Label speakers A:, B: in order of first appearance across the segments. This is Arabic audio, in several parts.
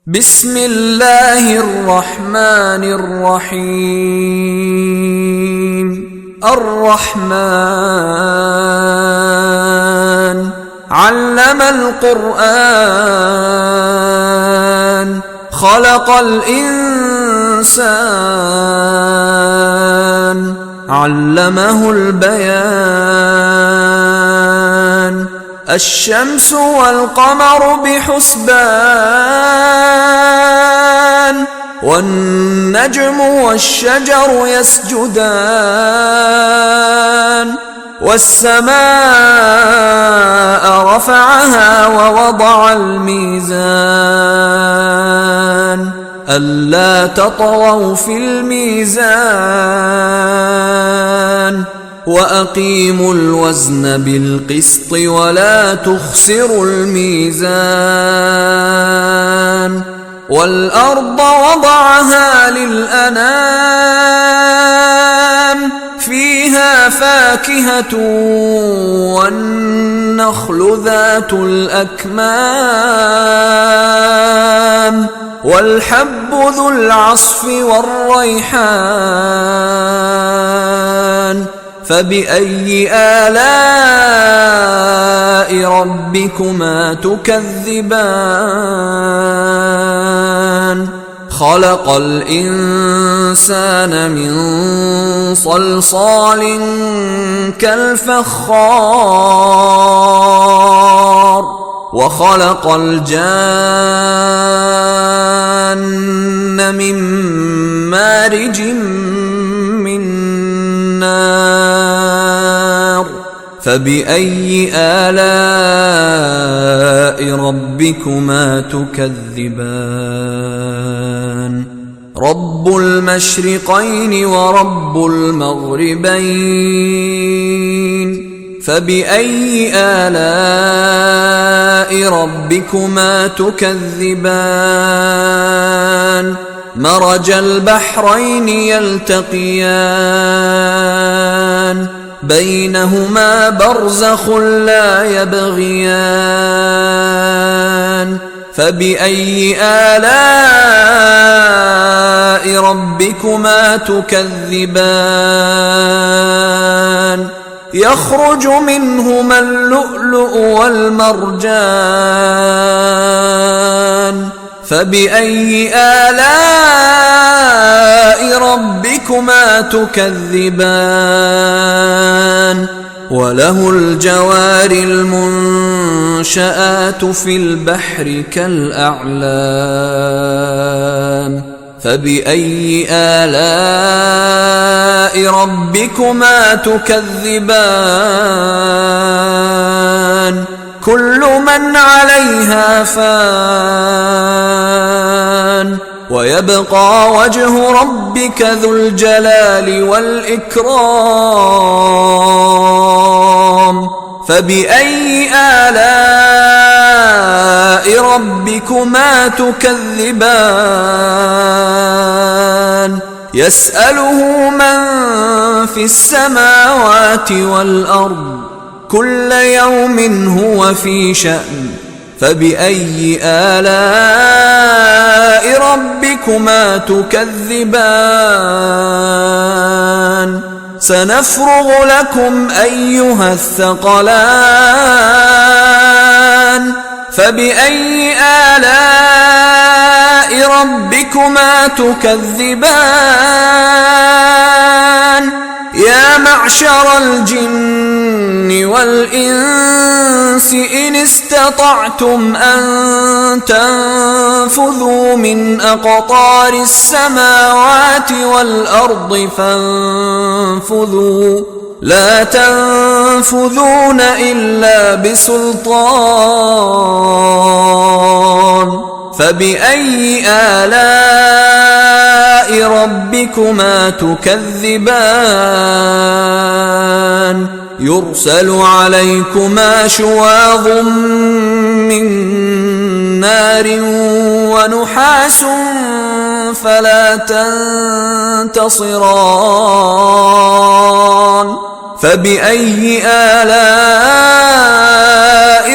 A: بسم الله الرحمن الرحيم الرحمن علم القرآن خلق الإنسان علمه البيان الشمس والقمر بحسبان والنجم والشجر يسجدان والسماء رفعها ووضع الميزان ألا تطغوا في الميزان وأقيموا الوزن بالقسط ولا تخسروا الميزان والأرض وضعها للأنام فيها فاكهة والنخل ذات الأكمام والحب ذو العصف والريحان فبأي آلاء ربكما تكذبان خلق الإنسان من صلصال كالفخار وخلق الجان من مارج من نار فبأي آلاء ربكما تكذبان رب المشرقين ورب المغربين فبأي آلاء ربكما تكذبان مرج البحرين يلتقيان بينهما برزخ لا يبغيان فبأي آلاء ربكما تكذبان يخرج منهما اللؤلؤ والمرجان فبأي آلاء ربكما تكذبان وله الجوار المنشآت في البحر كالأعلام فبأي آلاء ربكما تكذبان كل من عليها فان ويبقى وجه ربك ذو الجلال والإكرام فبأي آلاء ربكما تكذبان يسأله من في السماوات والأرض كل يوم هو في شأن فبأي آلاء ربكما تكذبان سنفرغ لكم أيها الثقلان فبأي آلاء ربكما تكذبان يا معشر الجن والإنس إن استطعتم أن تنفذوا من أقطار السماوات والأرض فانفذوا لا تنفذون إلا بسلطان فبأي آلاء ربكما تكذبان يرسل عليكما شواظ من نار ونحاس فلا تنتصران فبأي آلاء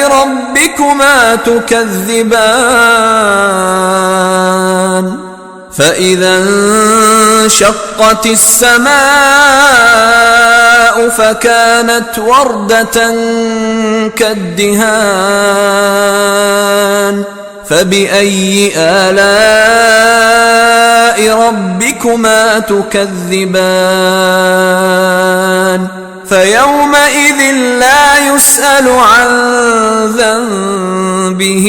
A: ربكما تكذبان فإذا انشقت السماء فكانت وردة كالدهان فبأي آلاء ربكما تكذبان فيومئذ لا يسأل عن ذنبه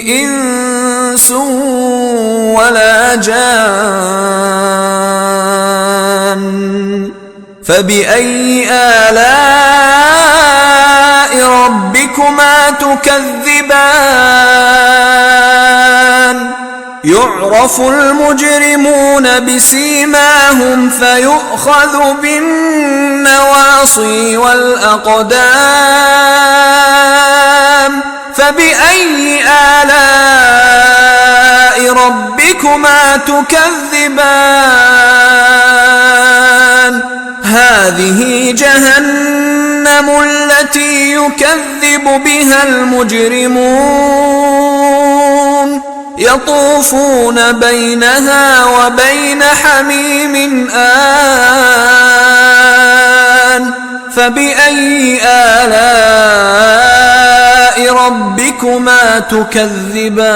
A: إنس ولا جان فبأي آلاء ربكما تكذبان يعرف المجرمون بسيماهم فيؤخذ بالنواصي والأقدام فبأي آلاء ربكما تكذبان هذه جهنم التي يكذب بها المجرمون يطوفون بينها وبين حميم آن فبأي آلاء ربكما تكذبان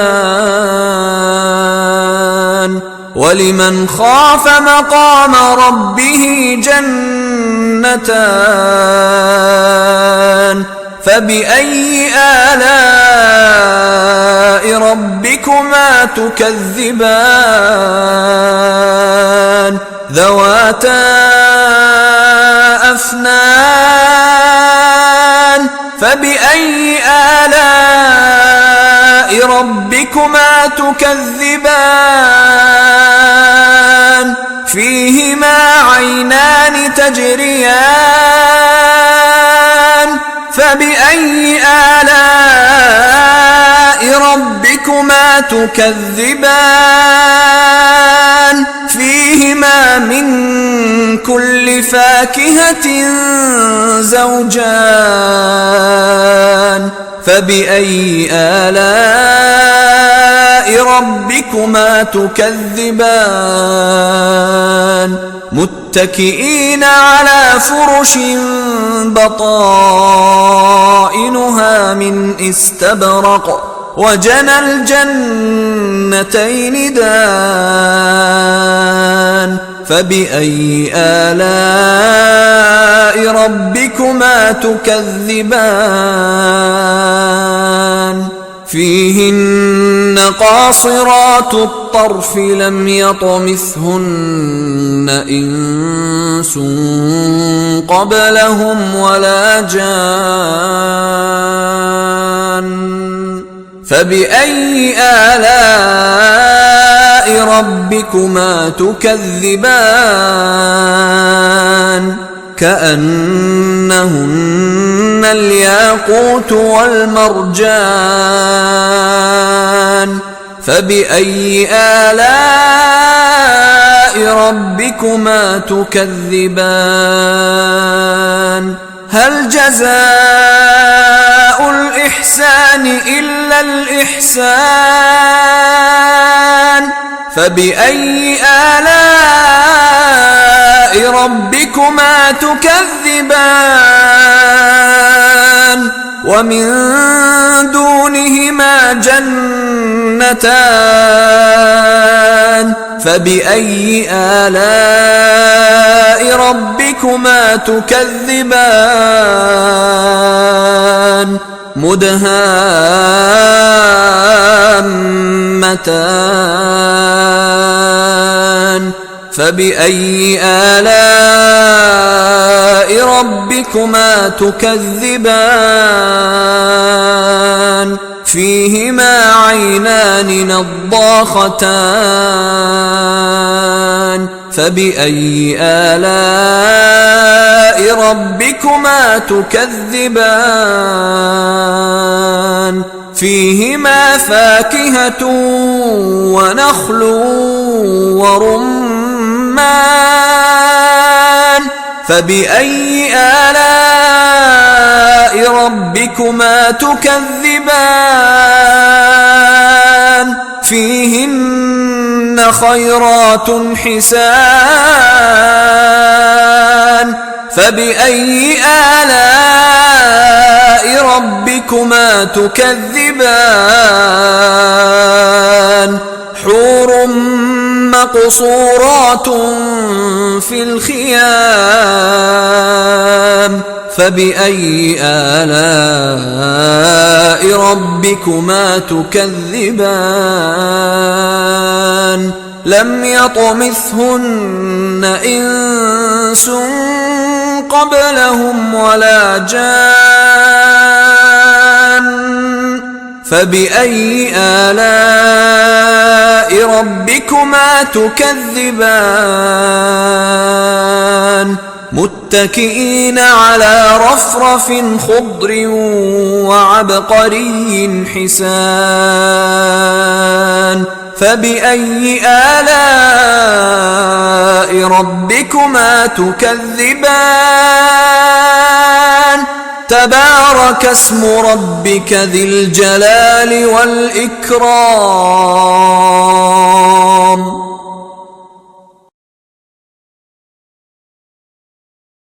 A: ولمن خاف مقام ربه جنتان فبأي آلاء ربكما تكذبان ذواتا أفنان فبأي آلاء ربكما تكذبان فيهما عينان تجريان فبأي آلاء ربكما تكذبان فيهما من كل فاكهة زوجان فبأي آلاء ربكما تكذبان متكئين على فرش بطائنها من استبرق وجنى الجنتين دان فبأي آلاء ربكما تكذبان فيهن قاصرات الطرف لم يطمثهن إنس قبلهم ولا جان فبأي آلاء ربكما تكذبان كأنهن الياقوت والمرجان فبأي آلاء ربكما تكذبان هل جزاء الإحسان إلا الإحسان فبأي آلاء ربكما تكذبان ومن دونهما جنتان فبأي آلاء ربكما تكذبان مدهامتان فبأي آلاء ربكما تكذبان فيهما عينان نضاختان فبأي آلاء ربكما تكذبان فيهما فاكهة ونخل ورمان فبأي آلاء ربكما تكذبان فيهن خيرات حسان فبأي آلاء ربكما تكذبان حور مقصورات في الخيام فبأي آلاء ربكما تكذبان لم يطمثهن إنس قبلهم ولا جان فبأي آلاء ربكما تكذبان متكئين على رفرف خضر وعبقري حسان فبأي آلاء ربكما تكذبان تبارك اسم ربك ذي الجلال والإكرام